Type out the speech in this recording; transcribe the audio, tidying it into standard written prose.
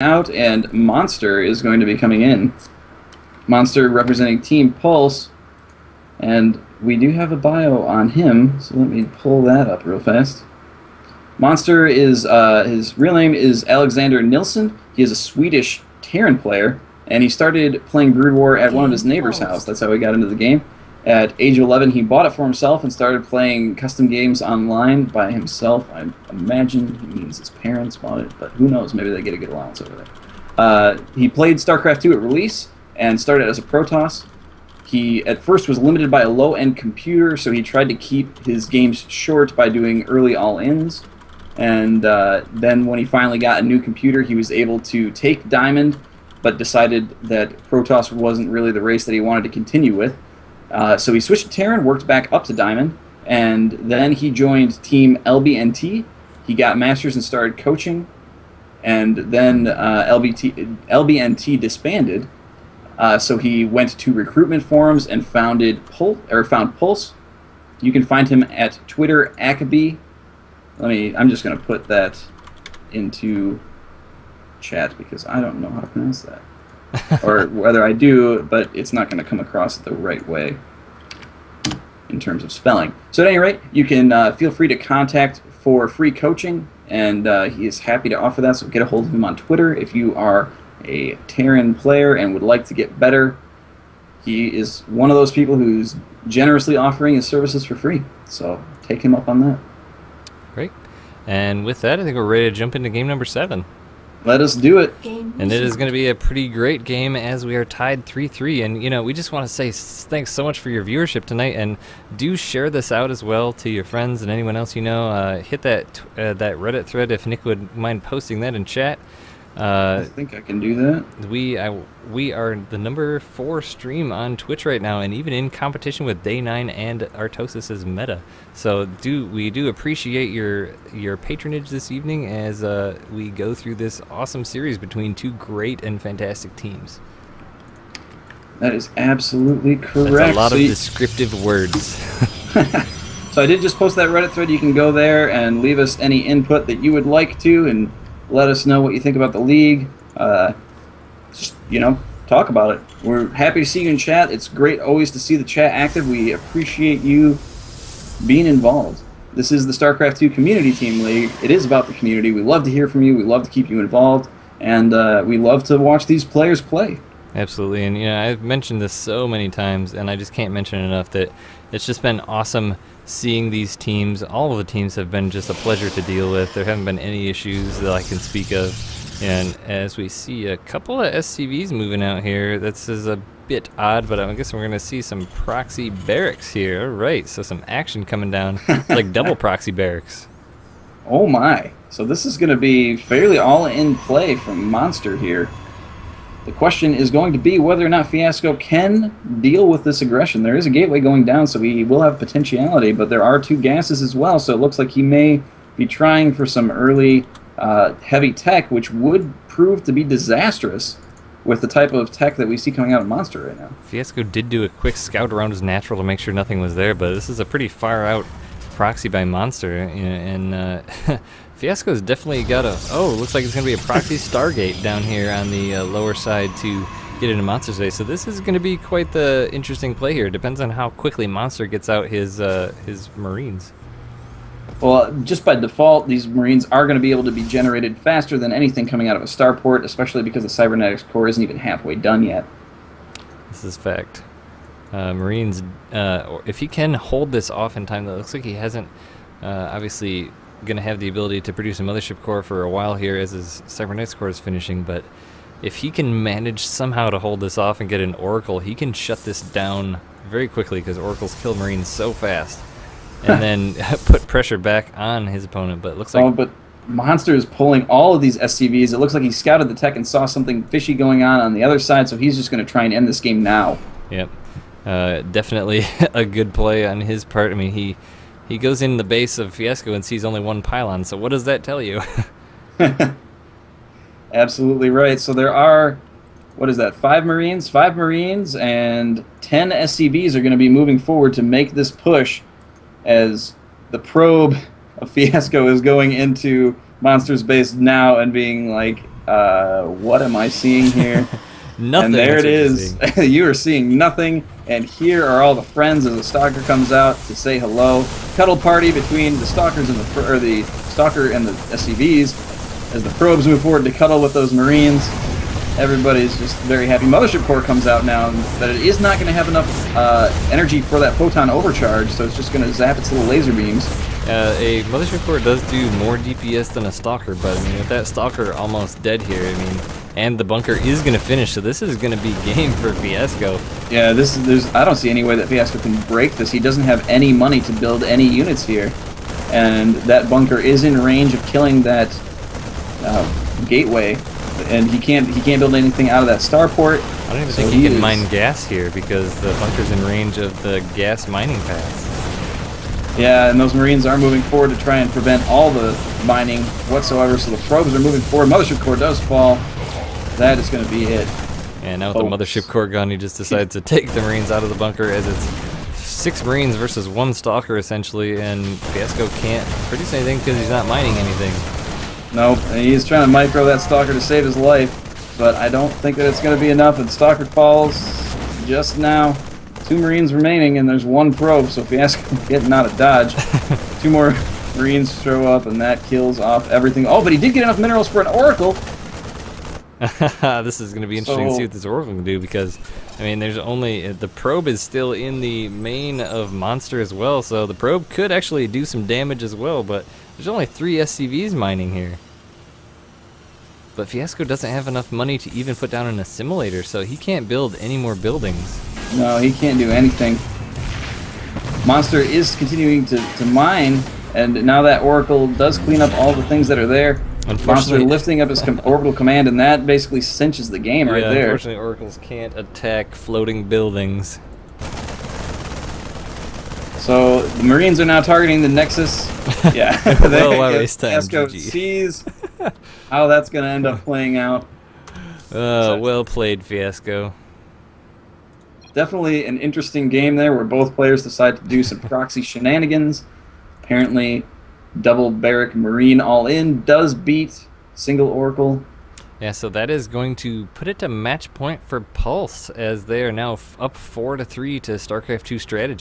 out, and Monster is going to be coming in. Monster representing Team Pulse, and we do have a bio on him, so let me pull that up real fast. Monster is, his real name is Alexander Nilsson. He is a Swedish Terran player, and he started playing Brood War at one of his neighbor's house. That's how he got into the game. At age 11, he bought it for himself and started playing custom games online by himself. I imagine he means his parents bought it, but who knows? Maybe they get a good allowance over there. He played StarCraft 2 at release and started as a Protoss. He at first was limited by a low-end computer, so he tried to keep his games short by doing early all-ins. And then when he finally got a new computer, he was able to take Diamond, but decided that Protoss wasn't really the race that he wanted to continue with. So he switched to Terran, worked back up to Diamond, and then he joined Team LBNT. He got Masters and started coaching, and then LBNT disbanded. So he went to recruitment forums and found Pulse. You can find him at Twitter Ackaby. I'm just going to put that into chat because I don't know how to pronounce that. Or whether I do, but it's not going to come across the right way in terms of spelling. So at any rate, you can feel free to contact for free coaching, and he is happy to offer that, so get a hold of him on Twitter if you are a Terran player and would like to get better. He is one of those people who's generously offering his services for free, so take him up on that. Great. And with that, I think we're ready to jump into game number 7. Let us do it. And it is going to be a pretty great game as we are tied 3-3. And, you know, we just want to say thanks so much for your viewership tonight. And do share this out as well to your friends and anyone else you know. Hit that Reddit thread if Nick would mind posting that in chat. I think I can do that. We are the number 4 stream on Twitch right now, and even in competition with Day 9 and Artosis' Meta. So we do appreciate your patronage this evening as we go through this awesome series between two great and fantastic teams. That is absolutely correct. That's a lot of descriptive words. So I did just post that Reddit thread. You can go there and leave us any input that you would like to, and let us know what you think about the league. Just, talk about it. We're happy to see you in chat. It's great always to see the chat active. We appreciate you being involved. This is the StarCraft 2 Community Team League. It is about the community. We love to hear from you. We love to keep you involved. And we love to watch these players play. Absolutely. And, I've mentioned this so many times, and I just can't mention enough that it's just been awesome seeing these teams. All of the teams have been just a pleasure to deal with. There haven't been any issues that I can speak of. And as we see a couple of SCVs moving out here, this is a bit odd, but I guess we're going to see some proxy barracks here. All right, so some action coming down, like double proxy barracks. Oh my. So this is going to be fairly all-in play from Monster here. The question is going to be whether or not Fiasco can deal with this aggression. There is a gateway going down, so he will have potentiality, but there are 2 gases as well, so it looks like he may be trying for some early heavy tech, which would prove to be disastrous with the type of tech that we see coming out of Monster right now. Fiasco did do a quick scout around his natural to make sure nothing was there, but this is a pretty far-out proxy by Monster, and Fiasco's definitely got looks like it's going to be a proxy Stargate down here on the lower side to get into Monster's base. So this is going to be quite the interesting play here. It depends on how quickly Monster gets out his Marines. Well, just by default, these Marines are going to be able to be generated faster than anything coming out of a starport, especially because the cybernetics core isn't even halfway done yet. This is fact. Marines, if he can hold this off in time, though, it looks like he hasn't obviously going to have the ability to produce a mothership core for a while here as his cybernetics core is finishing, but if he can manage somehow to hold this off and get an Oracle, he can shut this down very quickly because Oracles kill Marines so fast, and then put pressure back on his opponent. But it looks like but Monster is pulling all of these SCVs. It looks like he scouted the tech and saw something fishy going on the other side, so he's just going to try and end this game now. Yep. Definitely a good play on his part. I mean, he goes in the base of Fiasco and sees only 1 pylon, so what does that tell you? Absolutely right. So there are, 5 Marines? 5 Marines and 10 SCVs are going to be moving forward to make this push as the probe of Fiasco is going into Monster's base now and being like, What am I seeing here? Nothing. And there that's it what you're is. seeing. You are seeing nothing. And here are all the friends as the stalker comes out to say hello. Cuddle party between the stalkers and the stalker and the SCVs as the probes move forward to cuddle with those Marines. Everybody's just very happy. Mothership Core comes out now, but it is not going to have enough energy for that photon overcharge, so it's just going to zap its little laser beams. A Mothership Core does do more DPS than a Stalker, but I mean, with that Stalker almost dead here, I mean, and the bunker is going to finish, so this is going to be game for Fiasco. Yeah, I don't see any way that Fiasco can break this. He doesn't have any money to build any units here, and that bunker is in range of killing that gateway, and he can't build anything out of that starport. I don't even think he can mine gas here because the bunker's in range of the gas mining paths. Yeah, and those Marines are moving forward to try and prevent all the mining whatsoever, so the probes are moving forward. Mothership Core does fall. That is going to be it. And now with the Mothership Core gun, he just decides to take the Marines out of the bunker as it's 6 Marines versus 1 Stalker, essentially, and Fiasco can't produce anything because he's not mining anything. Nope, and he's trying to micro that Stalker to save his life, but I don't think that it's going to be enough, and Stalker falls just now. 2 Marines remaining, and there's 1 probe, so Fiasco getting out of dodge. 2 more Marines show up, and that kills off everything. Oh, but he did get enough minerals for an Oracle! This is going to be interesting to see what this Oracle can do, because, I mean, there's only... the probe is still in the main of Monster as well, so the probe could actually do some damage as well, but there's only 3 SCVs mining here. But Fiasco doesn't have enough money to even put down an assimilator, so he can't build any more buildings. No, he can't do anything. Monster is continuing to mine, and now that Oracle does clean up all the things that are there. Monster lifting up his orbital command, and that basically cinches the game right there. Unfortunately, Oracles can't attack floating buildings. So the Marines are now targeting the Nexus. Yeah, Fiasco sees how that's going to end up playing out. Well played, Fiasco. Definitely an interesting game there where both players decide to do some proxy shenanigans. Apparently, double Barrack Marine all-in does beat single Oracle. Yeah, so that is going to put it to match point for Pulse, as they are now up 4-3 to StarCraft 2 strategy.